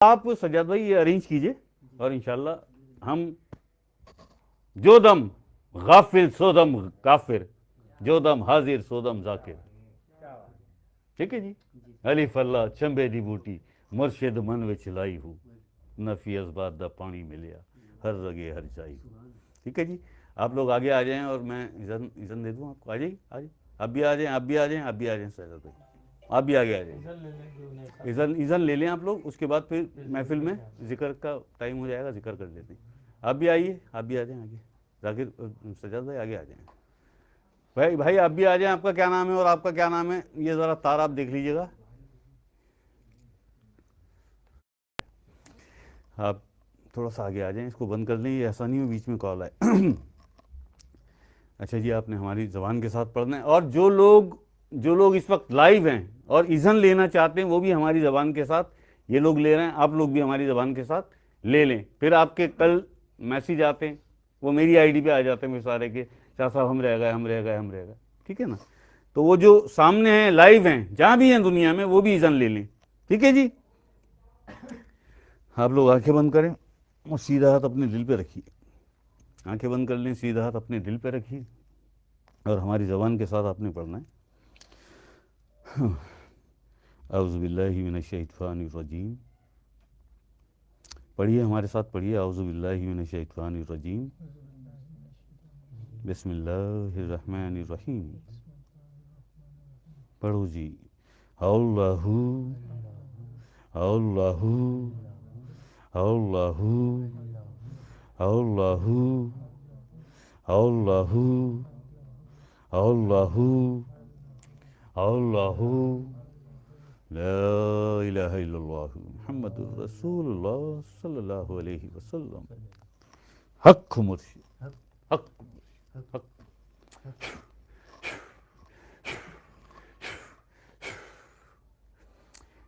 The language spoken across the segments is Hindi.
आप सजाद भाई ये अरेंज कीजिए और इंशाल्लाह हम जो दम गाफिल सोदम काफिर, जो दम हाजिर सोदम जाकिर। ठीक है जी। अलिफ अल्लाह चंबे दी बूटी मुर्शिद मन विच लाई हूँ, नफी अजबात दा पानी मिलिया हर रगे हर जाई हूँ। ठीक है जी। आप लोग आगे आ जाएं और मैं इज़न इज़न दे दूँ आपको। आ जाइए, आ जाइए, आप भी आ जाएं, आप भी आ जाएं, आप भी आ जाएं सजाद भाई, आप भी आगे आ जाइए। इज़न इज़न ले लें आप लोग, उसके बाद फिर महफिल में जिक्र का टाइम हो जाएगा, जिक्र कर लेते हैं। आप भी आइए, आप भी आ जाएं आगे, जाकिर सजाद भाई आगे आ जाएं। भाई भाई आप भी आ जाएं। आपका क्या नाम है और आपका क्या नाम है, ये ज़रा तार आप देख लीजिएगा। आप थोड़ा सा आगे आ जाएं, इसको बंद कर लें, ये ऐसा नहीं हो बीच में कॉल आए। अच्छा जी, आपने हमारी ज़बान के साथ पढ़ना है, और जो लोग इस वक्त लाइव हैं और इज़न लेना चाहते हैं वो भी हमारी ज़बान के साथ ये लोग ले रहे हैं, आप लोग भी हमारी ज़बान के साथ ले लें। फिर आपके कल मैसेज आते हैं, वो मेरी आईडी पे आ जाते हैं, मेरे सारे के शाह साहब हम रह गए, हम रह गए, हम रह गए। ठीक है ना। तो वो जो सामने हैं, लाइव हैं, जहाँ भी हैं दुनिया में, वो भी इज़न ले लें। ठीक है जी। आप लोग आंखें बंद करें और सीधा हाथ अपने दिल पे रखिए। आंखें बंद कर लें, सीधा हाथ अपने दिल पे रखिए और हमारी ज़बान के साथ आपने पढ़ना है। औज़ु बिल्लाहि मिनश शैतानिर रजीम। पढ़िए, हमारे साथ पढ़िए। औज़ु बिल्लाहि मिनश शैतानिर रजीम, बिस्मिल्लाहिर रहमानिर रहीम। पढ़ो जी। अल्लाहु अल्लाहु अल्लाहु अल्लाहु अल्लाहु अल्लाहु अल्लाहु ला इलाहा इल्लल्लाह मुहम्मदुर रसूलुल्लाह सल्लल्लाहु अलैहि वसल्लम। हक मुर्शिद, हक हक।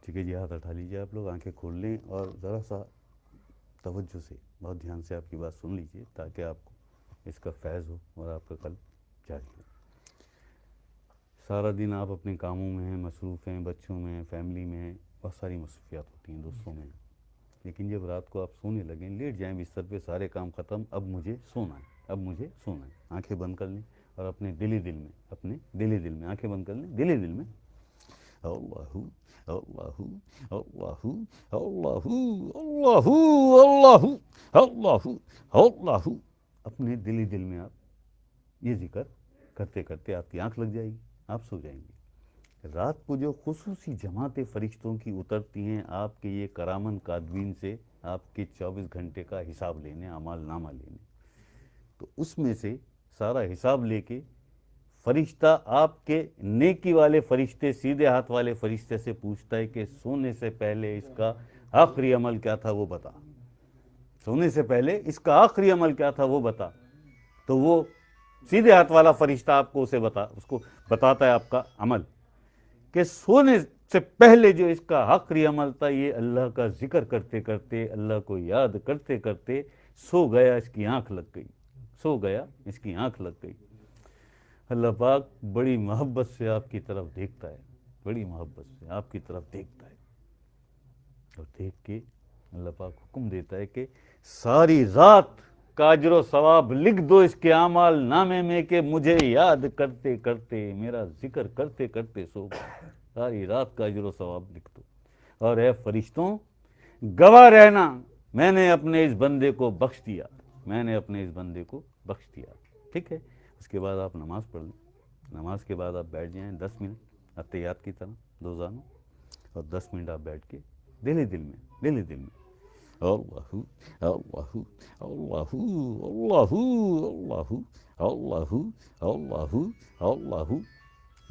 ठीक है जी, हाथ उठा लीजिए। आप लोग आंखें खोल लें और ज़रा सा तवज्जो से, बहुत ध्यान से आपकी बात सुन लीजिए, ताकि आपको इसका फैज़ हो और आपका कल जारी हो। सारा दिन आप अपने कामों में हैं, मसरूफ़ हैं, बच्चों में हैं, फैमिली में हैं, बहुत सारी मसरूफियात होती हैं, दोस्तों में हैं। लेकिन जब रात को आप सोने लगें, लेट जाएं बिस्तर पे, सारे काम ख़त्म, अब मुझे सोना है, अब मुझे सोना है, आंखें बंद कर लें और अपने दिली दिल में, अपने दिली दिल में आंखें बंद कर लें, दिली दिल में अल्लाहु अल्लाहु अल्लाहु अल्लाहु अल्लाहु अल्लाहु अल्लाहु अल्लाहु, अपने दिली दिल में आप ये जिक्र करते करते आपकी आंख लग जाएगी, आप सो जाएंगे। रात को जो खुसूसी जमातें फरिश्तों की उतरती हैं आपके ये करामन कादवीन से, आपके 24 घंटे का हिसाब लेने, अमाल नामा लेने, तो उसमें से सारा हिसाब लेके फरिश्ता आपके नेकी वाले फरिश्ते, सीधे हाथ वाले फरिश्ते से पूछता है कि सोने से पहले इसका आखिरी अमल क्या था वो बता, सोने से पहले इसका आखिरी अमल क्या था वो बता। तो वो सीधे हाथ वाला फरिश्ता आपको उसको बताता है आपका अमल, कि सोने से पहले जो इसका आखिरी अमल था, ये अल्लाह का जिक्र करते करते, अल्लाह को याद करते करते सो गया, इसकी आंख लग गई, सो गया, इसकी आंख लग गई। अल्लाह पाक बड़ी मोहब्बत से आपकी तरफ देखता है, बड़ी मोहब्बत से आपकी तरफ देखता है, और देख के अल्लाह पाक हुक्म देता है कि सारी रात का अजर सवाब लिख दो इसके आमाल नामे में, कि मुझे याद करते करते, मेरा जिक्र करते करते सो गया, सारी रात का अजर सवाब लिख दो। और ए फरिश्तों, गवाह रहना, मैंने अपने इस बंदे को बख्श दिया, मैंने अपने इस बंदे को बख्श दिया। ठीक है। उसके बाद आप नमाज़ पढ़ लें, नमाज के बाद आप बैठ जाएं 10 मिनट अत्तहियात की तरह रोज़ाना, और 10 मिनट आप बैठ के दिली दिल में, दिली दिल में अल्लाहु अल्लाहु अल्लाहु अल्लाहु अल्लाहु अल्लाहु अल्लाहु अल्लाहु,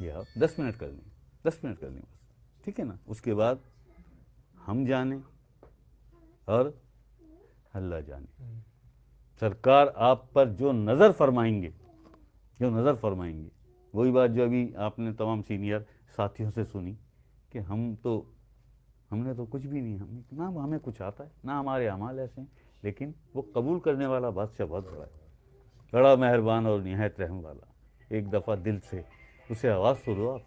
ये आप 10 मिनट कर लें, 10 मिनट कर लें बस। ठीक है ना। उसके बाद हम जाने और अल्लाह जाने, सरकार आप पर जो नज़र फरमाएंगे, जो नज़र फरमाएंगे, वही बात जो अभी आपने तमाम सीनियर साथियों से सुनी कि हमने तो कुछ भी नहीं, ना हमें कुछ आता है, ना हमारे अमाल ऐसे हैं, लेकिन वो कबूल करने वाला बादशाह बहुत बड़ा है, बड़ा मेहरबान और निहायत रहम वाला। एक दफ़ा दिल से उसे आवाज़ सुन दो आप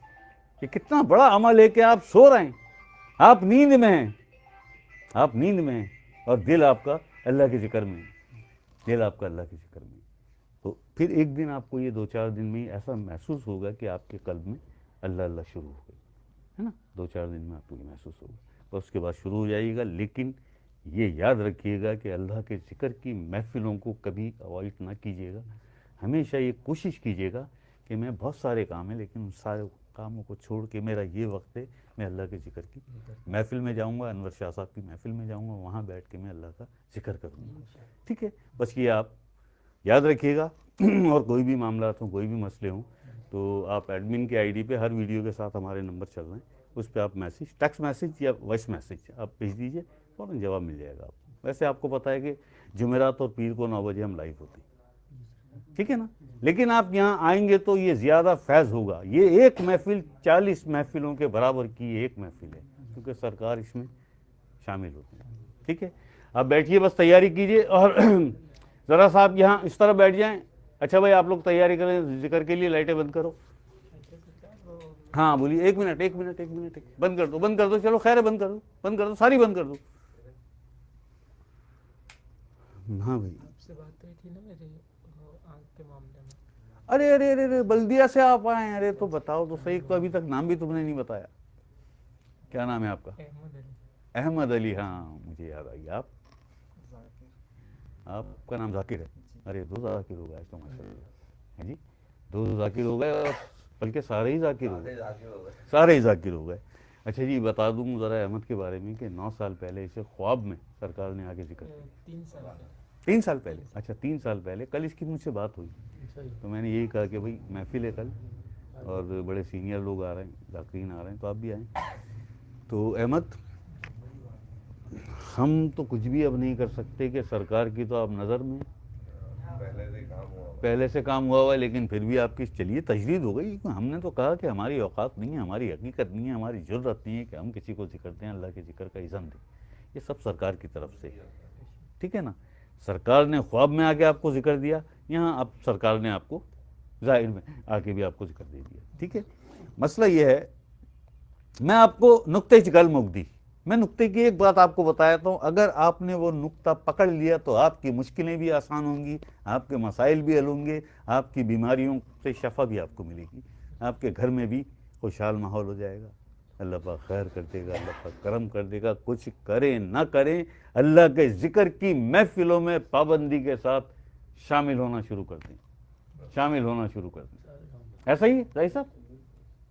कि कितना बड़ा अमल है कि आप सो रहे हैं, आप नींद में हैं, आप नींद में हैं और दिल आपका अल्लाह के जिक्र में है, दिल आपका अल्लाह के जिक्र में है। तो फिर एक दिन आपको ये 2-4 दिन में ही ऐसा महसूस होगा कि आपके कल्ब में अल्लाह अल्लाह शुरू हो गई, है ना। 2-4 दिन में आपको ये महसूस होगा और उसके बाद शुरू हो जाएगा। लेकिन ये याद रखिएगा कि अल्लाह के ज़िक्र की महफ़िलों को कभी अवॉइड ना कीजिएगा। हमेशा ये कोशिश कीजिएगा कि मैं बहुत सारे काम हैं लेकिन उन सारे कामों को छोड़ के मेरा ये वक्त है, मैं अल्लाह के ज़िक्र की महफ़िल में जाऊंगा, अनवर शाह साहब की महफ़िल में जाऊंगा, वहाँ बैठ के मैं अल्लाह का ज़िक्र करूँगा। ठीक है, बस ये आप याद रखिएगा। और कोई भी मामला हो, कोई भी मसले हों, तो आप एडमिन के आईडी पे हर वीडियो के साथ हमारे नंबर चल रहे हैं, उस पर आप मैसेज, टेक्स्ट मैसेज या वॉइस मैसेज आप भेज दीजिए, फ़ौरन जवाब मिल जाएगा आपको। वैसे आपको पता है कि जुमेरात और पीर को 9 बजे हम लाइव होते हैं, ठीक है ना। लेकिन आप यहाँ आएंगे तो ये ज़्यादा फैज़ होगा। ये एक महफ़िल 40 महफ़िलों के बराबर की एक महफ़िल है, क्योंकि सरकार इसमें शामिल होती है। ठीक है, आप बैठिए, बस तैयारी कीजिए और ज़रा सा आप यहाँ इस तरह बैठ जाएं। अच्छा भाई, आप लोग तैयारी करें जिक्र के लिए, लाइटें बंद करो। हाँ बोलिए, एक मिनट बंद कर दो, चलो खैर है, बंद कर दो, सारी बंद कर दो। हाँ भाई, आपसे बात हुई थी ना मेरे आँख के मामले में। अरे बल्दिया से आप आए हैं। अरे तो बताओ तो सही, तो अभी तक नाम भी तुमने नहीं बताया। क्या नाम है आपका? अहमद अली। अहमद अली, हाँ मुझे याद आई। आपका नाम जाकिर है? अरे 2 जाकिर हो गए तो माशाल्लाह, है जी, 2 जाकिर हो गए, और बल्कि सारे ही जाकिर हो गए, सारे ही जाकिर हो गए। अच्छा जी, बता दूँ ज़रा अहमद के बारे में कि 9 साल पहले इसे ख्वाब में सरकार ने आगे जिक्र किया। 3 साल पहले। अच्छा, 3 साल पहले कल इसकी मुझसे बात हुई, तो मैंने यही कहा कि भाई महफिल है कल और बड़े सीनियर लोग आ रहे हैं, जाकिरीन आ रहे हैं, तो आप भी आएँ। तो अहमद, हम तो कुछ भी अब नहीं कर सकते कि सरकार की तो आप नज़र में पहले से काम हुआ है, लेकिन फिर भी आपकी चलिए तजदीद हो गई। हमने तो कहा कि हमारी औकात नहीं है, हमारी हकीकत नहीं है, हमारी ज़रूरत नहीं है कि हम किसी को जिक्र हैं, अल्लाह के जिक्र का इज़्ज़न दें। ये सब सरकार की तरफ से, ठीक है ना। सरकार ने ख्वाब में आके आपको जिक्र दिया, यहाँ अब सरकार ने आपको ज़ाहिर में आके भी आपको जिक्र दे दिया, ठीक है। मसला ये है, मैं आपको नुक्ते चिकल मुक्ति, मैं नुक्ते की एक बात आपको बताया तो अगर आपने वो नुक्ता पकड़ लिया तो आपकी मुश्किलें भी आसान होंगी, आपके मसाइल भी हल होंगे, आपकी बीमारियों से शफा भी आपको मिलेगी, आपके घर में भी खुशहाल माहौल हो जाएगा। अल्लाह पाक खैर कर देगा, अल्लाह पाक करम कर देगा। कुछ करें ना करें, अल्लाह के ज़िक्र की महफिलों में पाबंदी के साथ शामिल होना शुरू कर दें, शामिल होना शुरू कर दें। ऐसा ही भाई साहब,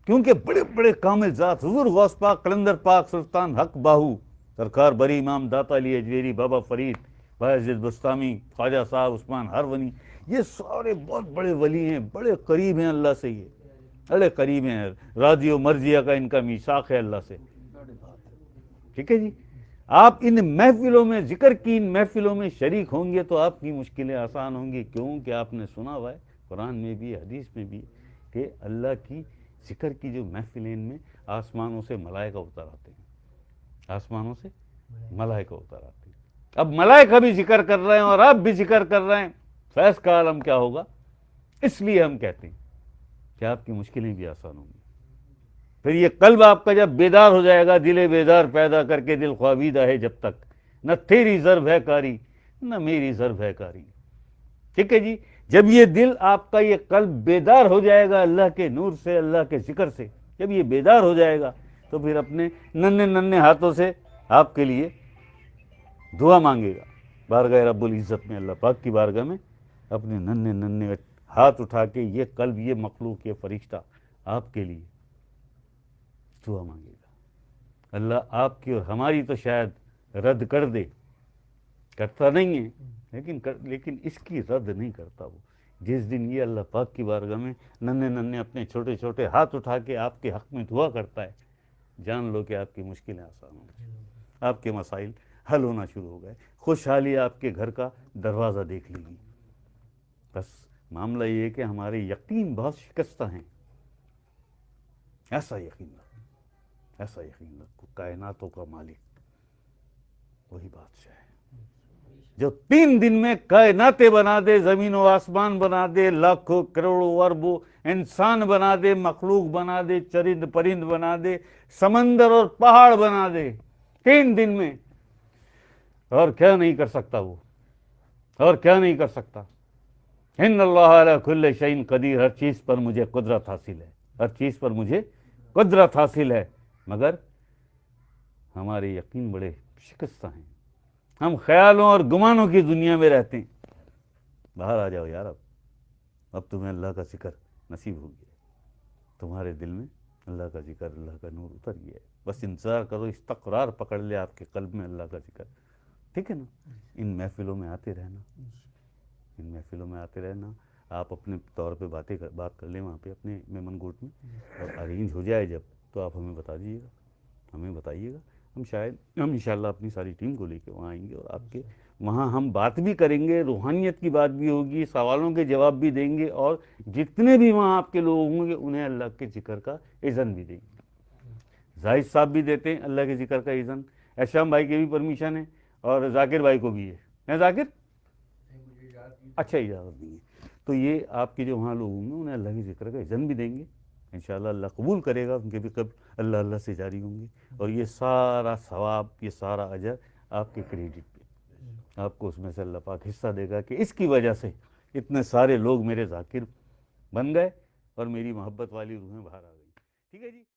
क्योंकि बड़े बड़े कामिल ज़ात हुज़ूर गौस पाक, कलंदर पाक, सुल्तान हक बाहू, सरकार बरी इमाम दाता अली अजमेरी, बाबा फरीद, बायज़ीद बुस्तामी, ख्वाजा साहब, उस्मान हरवनी, ये सारे बहुत बड़े वली हैं, बड़े करीब हैं अल्लाह से, ये बड़े करीब हैं। रादियो मर्जिया का इनका मीसाक है अल्लाह से, ठीक है जी। आप इन महफिलों में, जिक्र की इन महफिलों में शरीक होंगे तो आपकी मुश्किलें आसान होंगी। क्योंकि आपने सुना हुआ है कुरान में भी, हदीस में भी, कि अल्लाह की जिक्र की जो महफिलें, इनमें आसमानों से मलाइका उतर आते हैं, आसमानों से मलाइका उतर आते हैं। अब मलाइका भी जिक्र कर रहे हैं और आप भी जिक्र कर रहे हैं, फैज़ का आलम क्या होगा। इसलिए हम कहते हैं कि आपकी मुश्किलें भी आसान होंगी। फिर ये कल्ब आपका जब बेदार हो जाएगा, दिले बेदार पैदा करके दिल ख्वाबीदा है जब तक, न तेरी ज़र्ब है कारी न मेरी ज़र्ब है कारी, ठीक है जी। जब ये दिल आपका, ये कल्ब बेदार हो जाएगा अल्लाह के नूर से, अल्लाह के जिक्र से, जब ये बेदार हो जाएगा तो फिर अपने नन्हे नन्हे हाथों से आपके लिए दुआ मांगेगा बारगाह रब्बुल इज़्ज़त में, अल्लाह पाक की बारगाह में अपने नन्हे नन्हे हाथ उठा के ये कल्ब, ये मखलूक, ये फरिश्ता आपके लिए दुआ मांगेगा। अल्लाह आपकी और हमारी तो शायद रद्द कर दे, करता नहीं है, लेकिन इसकी रद्द नहीं करता वो। जिस दिन ये अल्लाह पाक की बारगाह में नन्हे नन्हे अपने छोटे छोटे हाथ उठा के आपके हक़ में दुआ करता है, जान लो कि आपकी मुश्किलें आसान होंगी, आपके मसाइल हल होना शुरू हो गए, खुशहाली आपके घर का दरवाज़ा देख लेगी। बस मामला ये है कि हमारे यकीन बहुत शिकस्ता हैं। ऐसा यकीन रखो, ऐसा यकीन रखो, कायनातों का मालिक वही बादशाह है जो 3 दिन में कायनातें बना दे, ज़मीन व आसमान बना दे, लाखों करोड़ों अरबों इंसान बना दे, मखलूक बना दे, चरिंद परिंद बना दे, समंदर और पहाड़ बना दे 3 दिन में। और क्या नहीं कर सकता वो, और क्या नहीं कर सकता। इन्नल्लाह अला कुल्लि शैइन कदीर, हर चीज़ पर मुझे कुदरत हासिल है, हर चीज़ पर मुझे कुदरत हासिल है। मगर हमारे यकीन बड़े शिकस्त हैं, हम ख्यालों और गुमानों की दुनिया में रहते हैं। बाहर आ जाओ यार, अब तुम्हें अल्लाह का जिक्र नसीब हो गया, तुम्हारे दिल में अल्लाह का जिक्र, अल्लाह का नूर उतर गया है। बस इंतज़ार करो, इस्तक़रार पकड़ ले आपके कल्ब में अल्लाह का जिक्र, ठीक है ना। इन महफ़िलों में आते रहना, इन महफ़िलों में आते रहना। आप अपने तौर पे बात कर लें वहाँ पे अपने मेमन गोट में, और अरेंज हो जाए जब, तो आप हमें बता दीजिएगा, हमें बताइएगा। हम इंशाल्लाह अपनी सारी टीम को लेके वहाँ आएंगे, और आपके वहाँ हम बात भी करेंगे, रूहानियत की बात भी होगी, सवालों के जवाब भी देंगे, और जितने भी वहाँ आपके लोग होंगे उन्हें अल्लाह के जिक्र का इज़न भी देंगे। जाहिद साहब भी देते हैं अल्लाह के जिक्र का इज़न, एहशाम भाई की भी परमिशन है, और जाकिर भाई को भी है जाकिर? अच्छा, इजाज़त देंगे। तो ये आपके जो वहाँ लोग होंगे उन्हें अल्लाह के जिक्र का इज़न भी देंगे, इंशाअल्लाह अल्लाह कबूल करेगा, उनके भी कब अल्लाह अल्लाह से जारी होंगे, और ये सारा सवाब, ये सारा अजर आपके क्रेडिट पे, आपको उसमें से अल्लाह पाक हिस्सा देगा कि इसकी वजह से इतने सारे लोग मेरे जाकिर बन गए और मेरी मोहब्बत वाली रूहें बाहर आ गई। ठीक है जी।